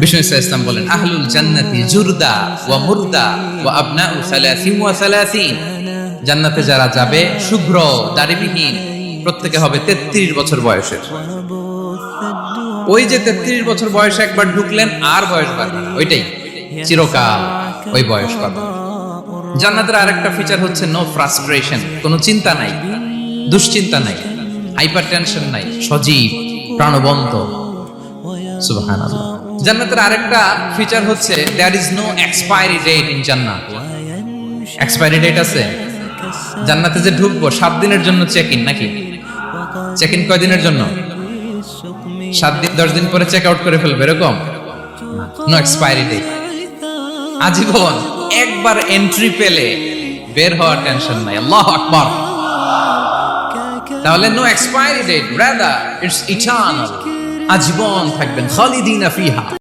বিষ্ণু ইসলাম বলেন, আহলুল জান্নাতি জুরদা ওয়া মুরদা ওয়া আবনাউ সালাসিন ওয়া সালাসিন। জান্নাতে যারা যাবে শুভ্র দাড়িবিহীন, প্রত্যেকে হবে 33 বছর বয়সের। ওই যে 33 বছর বয়সে একবার ঢুকলেন আর বয়স বাড়বে না, ওইটাই চিরকাল ওই বয়স পাবে। জান্নাতের আরেকটা ফিচার হচ্ছে নো ফ্রাস্ট্রেশন, কোনো চিন্তা নাই, দুশ্চিন্তা নাই, হাইপার টেনশন নাই, সজীব প্রাণবন্ত। সুবহানাল্লাহ। জান্নাতের আরেকটা ফিচার হচ্ছে there is no expiry date in জান্নাত। এক্সপায়ারি ডেট আছে? জান্নাতে যে ঢুকবো 7 দিনের জন্য চেক ইন, নাকি চেক ইন কয় দিনের জন্য? 7 দিন 10 দিন পরে চেক আউট করে ফেলবে, এরকম নো এক্সপায়ারি ডেট। আজীবন একবার এন্ট্রি পেলে বের হওয়ার টেনশন নাই। আল্লাহু আকবার। তাহলে no expiry date, rather it's eternal, আজীবন থাকবেন খালিদিনা ফিহা।